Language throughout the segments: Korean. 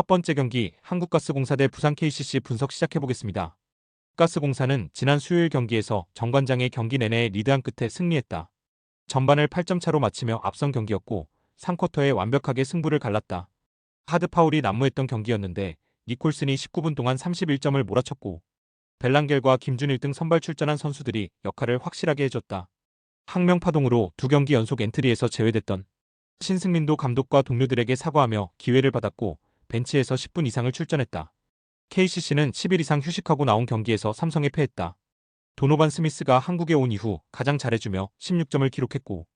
번째 경기 한국가스공사 대 부산 KCC 분석 시작해보겠습니다. 가스공사는 지난 수요일 경기에서 정관장의 경기 내내 리드한 끝에 승리했다. 전반을 8점 차로 마치며 앞선 경기였고 3쿼터에 완벽하게 승부를 갈랐다. 하드파울이 난무했던 경기였는데 니콜슨이 19분 동안 31점을 몰아쳤고 벨랑겔과 김준일 등 선발 출전한 선수들이 역할을 확실하게 해줬다. 항명파동으로 두 경기 연속 엔트리에서 제외됐던 신승민도 감독과 동료들에게 사과하며 기회를 받았고 벤치에서 10분 이상을 출전했다. KCC는 10일 이상 휴식하고 나온 경기에서 삼성에 패했다. 도노반 스미스가 한국에 온 이후 가장 잘해주며 16점을 기록했고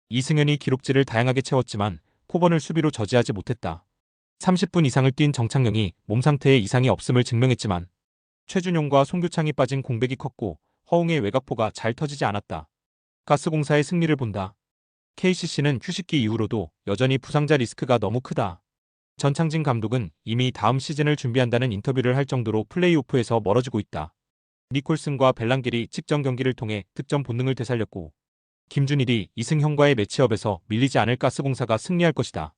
이승현이 기록지를 다양하게 채웠지만 코번을 수비로 저지하지 못했다. 30분 이상을 뛴 정창영이 몸 상태에 이상이 없음을 증명했지만 최준용과 송교창이 빠진 공백이 컸고 허웅의 외곽포가 잘 터지지 않았다. 가스공사의 승리를 본다. KCC는 휴식기 이후로도 여전히 부상자 리스크가 너무 크다. 전창진 감독은 이미 다음 시즌을 준비한다는 인터뷰를 할 정도로 플레이오프에서 멀어지고 있다. 니콜슨과 벨랑겔이 직전 경기를 통해 득점 본능을 되살렸고 김준일이 이승현과의 매치업에서 밀리지 않을 가스공사가 승리할 것이다.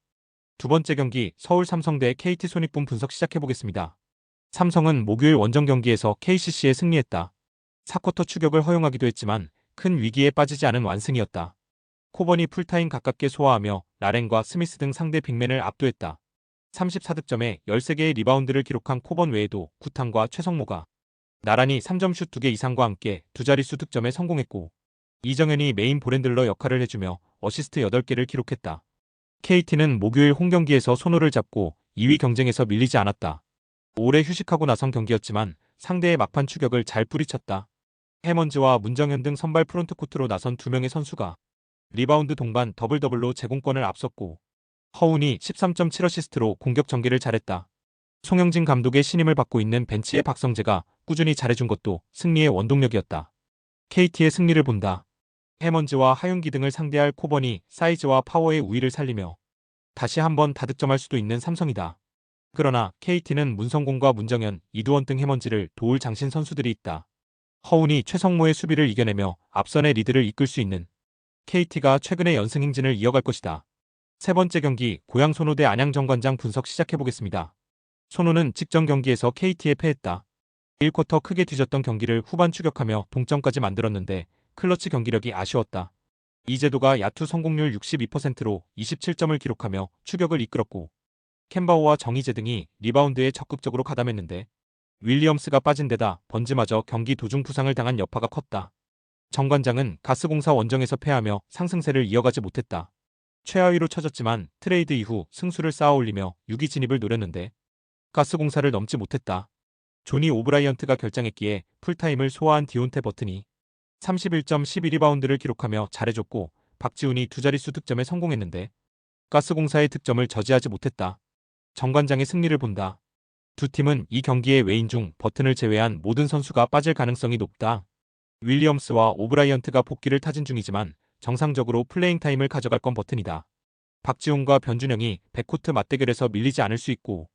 두 번째 경기 서울 삼성 대 KT 손익분 분석 시작해보겠습니다. 삼성은 목요일 원정 경기에서 KCC에 승리했다. 4쿼터 추격을 허용하기도 했지만 큰 위기에 빠지지 않은 완승이었다. 코번이 풀타임 가깝게 소화하며 라렌과 스미스 등 상대 빅맨을 압도했다. 34득점에 13개의 리바운드를 기록한 코번 외에도 구탄과 최성모가 나란히 3점 슛 2개 이상과 함께 두 자릿수 득점에 성공했고 이정현이 메인 볼핸들러 역할을 해주며 어시스트 8개를 기록했다. KT는 목요일 홈경기에서 손호를 잡고 2위 경쟁에서 밀리지 않았다. 오래 휴식하고 나선 경기였지만 상대의 막판 추격을 잘 뿌리쳤다. 해먼즈와 문정현 등 선발 프론트코트로 나선 두 명의 선수가 리바운드 동반 더블더블로 제공권을 앞섰고 허운이 13.7어시스트로 공격 전개를 잘했다. 송영진 감독의 신임을 받고 있는 벤치의 박성재가 꾸준히 잘해준 것도 승리의 원동력이었다. KT의 승리를 본다. 해먼즈와 하윤기 등을 상대할 코번이 사이즈와 파워의 우위를 살리며 다시 한번 다득점할 수도 있는 삼성이다. 그러나 KT는 문성곤과 문정현, 이두원 등 해먼즈를 도울 장신 선수들이 있다. 허운이 최성모의 수비를 이겨내며 앞선의 리드를 이끌 수 있는 KT가 최근의 연승 행진을 이어갈 것이다. 세 번째 경기 고양 손호 대 안양 정관장 분석 시작해보겠습니다. 손호는 직전 경기에서 KT에 패했다. 1쿼터 크게 뒤졌던 경기를 후반 추격하며 동점까지 만들었는데 클러치 경기력이 아쉬웠다. 이재도가 야투 성공률 62%로 27점을 기록하며 추격을 이끌었고 캔바오와 정희재 등이 리바운드에 적극적으로 가담했는데 윌리엄스가 빠진 데다 번즈마저 경기 도중 부상을 당한 여파가 컸다. 정관장은 가스공사 원정에서 패하며 상승세를 이어가지 못했다. 최하위로 쳐졌지만 트레이드 이후 승수를 쌓아올리며 6위 진입을 노렸는데 가스공사를 넘지 못했다. 조니 오브라이언트가 결장했기에 풀타임을 소화한 디온테 버튼이 31.12리바운드를 기록하며 잘해줬고 박지훈이 두 자릿수 득점에 성공했는데 가스공사의 득점을 저지하지 못했다. 정관장의 승리를 본다. 두 팀은 이 경기의 외인 중 버튼을 제외한 모든 선수가 빠질 가능성이 높다. 윌리엄스와 오브라이언트가 복귀를 타진 중이지만 정상적으로 플레잉 타임을 가져갈 건 버튼이다. 박지훈과 변준영이 백코트 맞대결에서 밀리지 않을 수 있고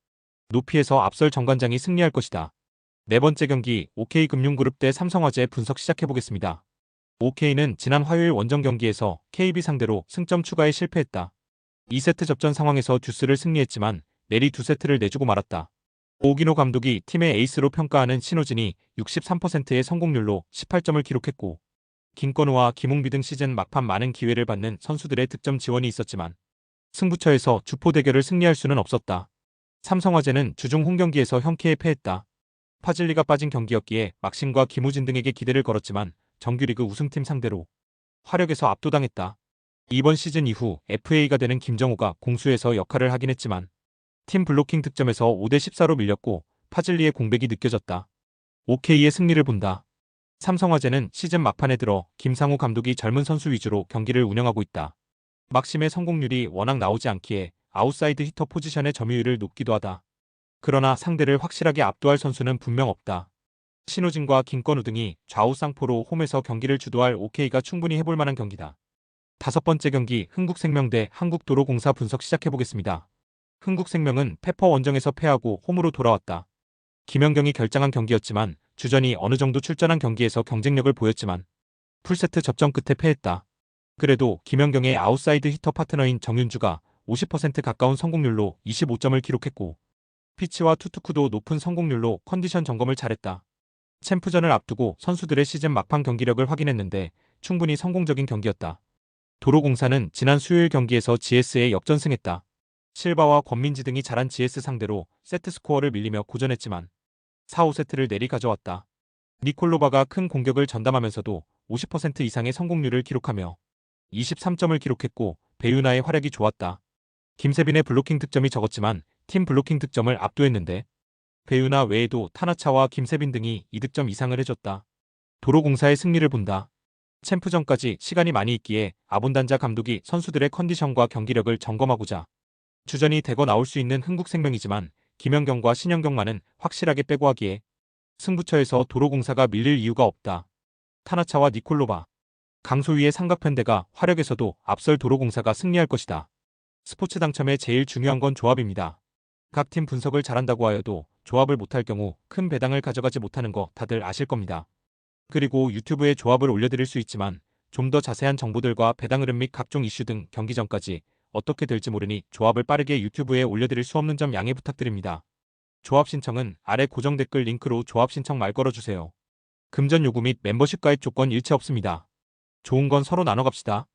높이에서 앞설 정관장이 승리할 것이다. 네 번째 경기 OK금융그룹 대 삼성화재 분석 시작해보겠습니다. OK는 지난 화요일 원정 경기에서 KB 상대로 승점 추가에 실패했다. 2세트 접전 상황에서 듀스를 승리했지만 내리 2세트를 내주고 말았다. 오기노 감독이 팀의 에이스로 평가하는 신호진이 63%의 성공률로 18점을 기록했고 김건우와 김웅비 등 시즌 막판 많은 기회를 받는 선수들의 득점 지원이 있었지만 승부처에서 주포 대결을 승리할 수는 없었다. 삼성화재는 주중 홈경기에서 현케에 패했다. 파즐리가 빠진 경기였기에 막신과 김우진 등에게 기대를 걸었지만 정규리그 우승팀 상대로 화력에서 압도당했다. 이번 시즌 이후 FA가 되는 김정우가 공수에서 역할을 하긴 했지만 팀 블로킹 득점에서 5대14로 밀렸고 파즐리의 공백이 느껴졌다. OK의 승리를 본다. 삼성화재는 시즌 막판에 들어 김상우 감독이 젊은 선수 위주로 경기를 운영하고 있다. 막심의 성공률이 워낙 나오지 않기에 아웃사이드 히터 포지션의 점유율을 높기도 하다. 그러나 상대를 확실하게 압도할 선수는 분명 없다. 신호진과 김건우 등이 좌우 쌍포로 홈에서 경기를 주도할 OK가 충분히 해볼 만한 경기다. 다섯 번째 경기 흥국생명 대 한국도로공사 분석 시작해보겠습니다. 흥국생명은 페퍼 원정에서 패하고 홈으로 돌아왔다. 김연경이 결장한 경기였지만 주전이 어느 정도 출전한 경기에서 경쟁력을 보였지만 풀세트 접전 끝에 패했다. 그래도 김연경의 아웃사이드 히터 파트너인 정윤주가 50% 가까운 성공률로 25점을 기록했고 피치와 투투쿠도 높은 성공률로 컨디션 점검을 잘했다. 챔프전을 앞두고 선수들의 시즌 막판 경기력을 확인했는데 충분히 성공적인 경기였다. 도로공사는 지난 수요일 경기에서 GS에 역전승했다. 실바와 권민지 등이 잘한 GS 상대로 세트 스코어를 밀리며 고전했지만 4, 5세트를 내리 가져왔다. 니콜로바가 큰 공격을 전담하면서도 50% 이상의 성공률을 기록하며 23점을 기록했고 배유나의 활약이 좋았다. 김세빈의 블로킹 득점이 적었지만 팀 블로킹 득점을 압도했는데 배유나 외에도 타나차와 김세빈 등이 2득점 이상을 해줬다. 도로공사의 승리를 본다. 챔프전까지 시간이 많이 있기에 아본단자 감독이 선수들의 컨디션과 경기력을 점검하고자 주전이 되고 나올 수 있는 흥국생명이지만 김연경과 신영경만은 확실하게 빼고 하기에 승부처에서 도로공사가 밀릴 이유가 없다. 타나차와 니콜로바, 강소희의 삼각편대가 화력에서도 앞설 도로공사가 승리할 것이다. 스포츠 당첨에 제일 중요한 건 조합입니다. 각 팀 분석을 잘한다고 하여도 조합을 못할 경우 큰 배당을 가져가지 못하는 거 다들 아실 겁니다. 그리고 유튜브에 조합을 올려드릴 수 있지만 좀 더 자세한 정보들과 배당 흐름 및 각종 이슈 등 경기 전까지 어떻게 될지 모르니 조합을 빠르게 유튜브에 올려드릴 수 없는 점 양해 부탁드립니다. 조합 신청은 아래 고정 댓글 링크로 조합 신청 말 걸어주세요. 금전 요구 및 멤버십 가입 조건 일체 없습니다. 좋은 건 서로 나눠 갑시다.